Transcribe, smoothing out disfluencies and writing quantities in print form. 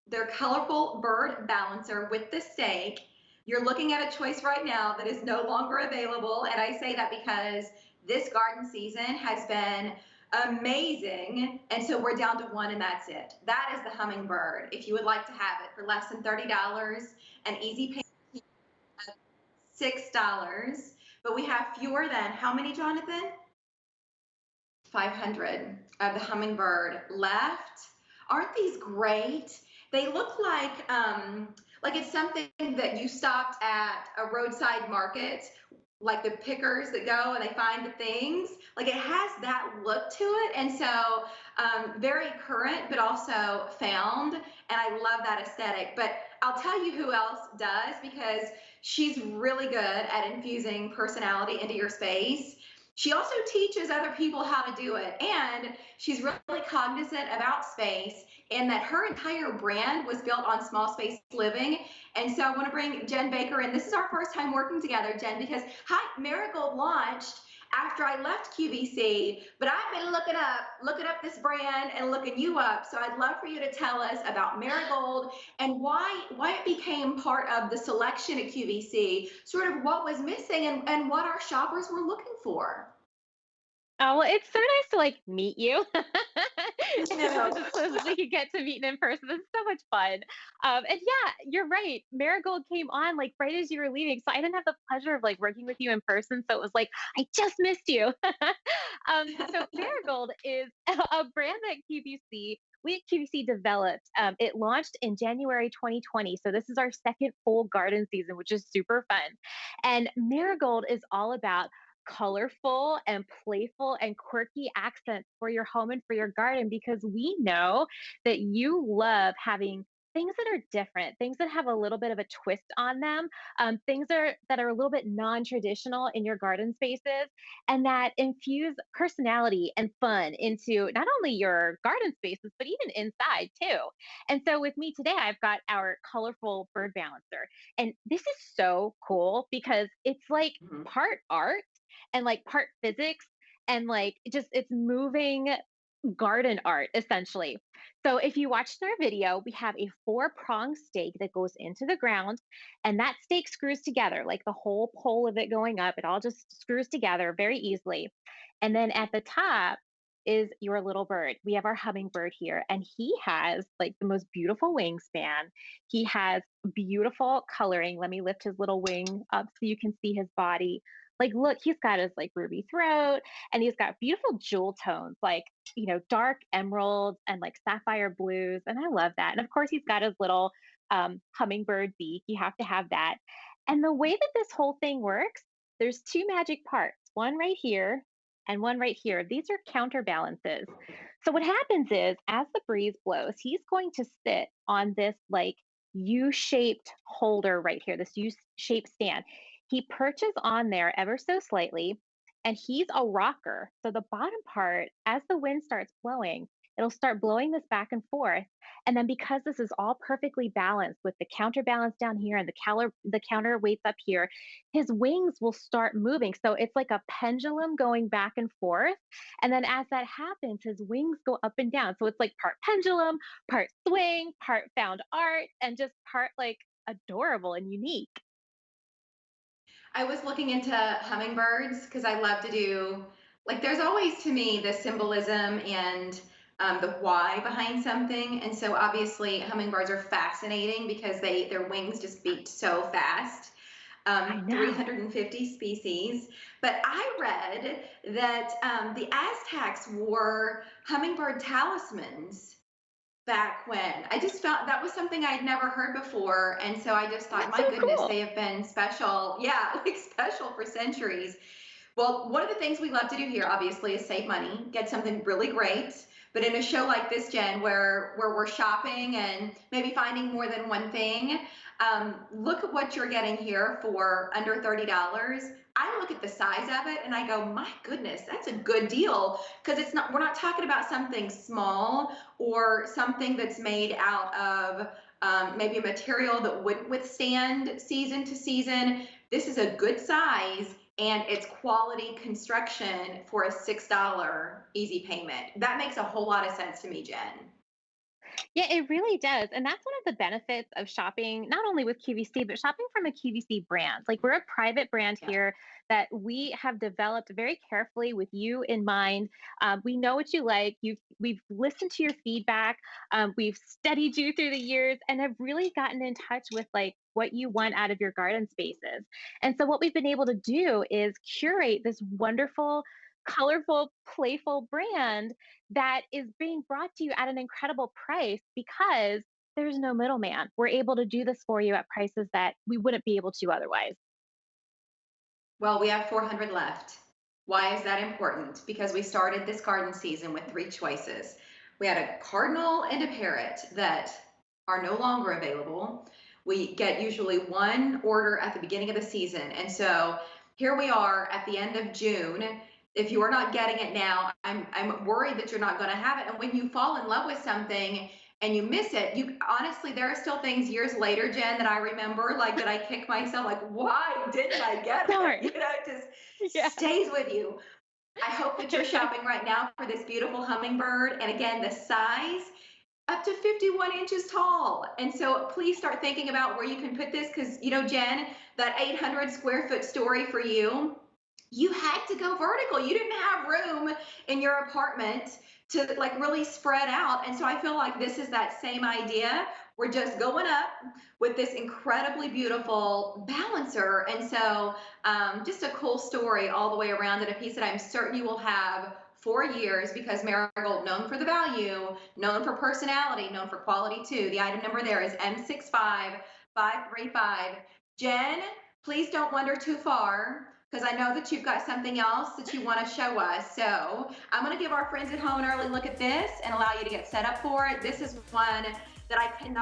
their colorful bird balancer with the stake. You're looking at a choice right now that is no longer available. And I say that because this garden season has been amazing. And so we're down to one and that's it. That is the hummingbird. If you would like to have it for less than $30, an easy payment of $6. But we have fewer than how many, Jonathan? 500 of the hummingbird left. Aren't these great? They look like it's something that you stopped at a roadside market, like the pickers that go and they find the things. Like it has that look to it, and so very current, but also found. And I love that aesthetic. But I'll tell you who else does because she's really good at infusing personality into your space. She also teaches other people how to do it. And she's really cognizant about space and that her entire brand was built on small space living. And so I want to bring Jen Baker in. This is our first time working together, Jen, because Marigold launched after I left QVC, but I've been looking up this brand and looking you up. So I'd love for you to tell us about Marigold and why it became part of the selection at QVC, sort of what was missing and what our shoppers were looking for. Oh, well, it's so nice to like meet you. You know, So we could get to meet in person. It's so much fun. And yeah, you're right. Marigold came on like right as you were leaving. So I didn't have the pleasure of like working with you in person. So it was like, I just missed you. So Marigold is a brand that we at QVC developed. It launched in January 2020. So this is our second full garden season, which is super fun. And Marigold is all about colorful and playful and quirky accents for your home and for your garden because we know that you love having things that are different, things that have a little bit of a twist on them, things that are a little bit non-traditional in your garden spaces, and that infuse personality and fun into not only your garden spaces but even inside too. And so with me today, I've got our colorful bird balancer, and this is so cool because it's like mhm. part art and like part physics and like just it's moving garden art essentially. So if you watched our video, we have a four-prong stake that goes into the ground, and that stake screws together like the whole pole of it going up. It all just screws together very easily. And then at the top is your little bird. We have our hummingbird here, and he has like the most beautiful wingspan. He has beautiful coloring. Let me lift his little wing up so you can see his body. Like, look, he's got his like ruby throat, and he's got beautiful jewel tones, like dark emeralds and like sapphire blues. And I love that. And of course, he's got his little hummingbird beak. You have to have that. And the way that this whole thing works, there's two magic parts, one right here and one right here. These are counterbalances. So what happens is as the breeze blows, he's going to sit on this like U-shaped holder right here, this U-shaped stand. He perches on there ever so slightly, and he's a rocker. So the bottom part, as the wind starts blowing, it'll start blowing this back and forth. And then because this is all perfectly balanced with the counterbalance down here and the counterweights up here, his wings will start moving. So it's like a pendulum going back and forth. And then as that happens, his wings go up and down. So it's like part pendulum, part swing, part found art, and just part like adorable and unique. I was looking into hummingbirds because I love to do, like, there's always to me the symbolism and the why behind something. And so obviously hummingbirds are fascinating because their wings just beat so fast. I know. 350 species. But I read that the Aztecs wore hummingbird talismans back when. I just felt that was something I'd never heard before. And so I just thought, That's so my goodness, cool. they have been special. Yeah, like special for centuries. Well, one of the things we love to do here, obviously, is save money, get something really great. But in a show like this, Jen, where we're shopping and maybe finding more than one thing, look at what you're getting here for under $30. I look at the size of it and I go, my goodness, that's a good deal because it's not. We're not talking about something small or something that's made out of maybe a material that wouldn't withstand season to season. This is a good size and it's quality construction for a $6 easy payment. That makes a whole lot of sense to me, Jen. Yeah, it really does. And that's one of the benefits of shopping, not only with QVC, but shopping from a QVC brand. Like we're a private brand Yeah. here that we have developed very carefully with you in mind. We know what you like. We've listened to your feedback. We've studied you through the years and have really gotten in touch with like what you want out of your garden spaces. And so what we've been able to do is curate this wonderful, colorful, playful brand that is being brought to you at an incredible price because there's no middleman. We're able to do this for you at prices that we wouldn't be able to otherwise. Well, we have 400 left. Why is that important? Because we started this garden season with three choices. We had a cardinal and a parrot that are no longer available. We get usually one order at the beginning of the season. And so here we are at the end of June. If you are not getting it now, I'm worried that you're not going to have it. And when you fall in love with something and you miss it, you honestly, there are still things years later, Jen, that I remember, like that I kick myself, like, why didn't I get it? Darn. It just Yeah. stays with you. I hope that you're shopping right now for this beautiful hummingbird. And again, the size up to 51 inches tall. And so please start thinking about where you can put this because, Jen, that 800 square foot story for you, you had to go vertical. You didn't have room in your apartment to like really spread out. And so I feel like this is that same idea. We're just going up with this incredibly beautiful balancer. And so just a cool story all the way around and a piece that I'm certain you will have for years because Marigold, known for the value, known for personality, known for quality too. The item number there is M65535. Jen, please don't wander too far because I know that you've got something else that you want to show us. So I'm going to give our friends at home an early look at this and allow you to get set up for it. This is one that I cannot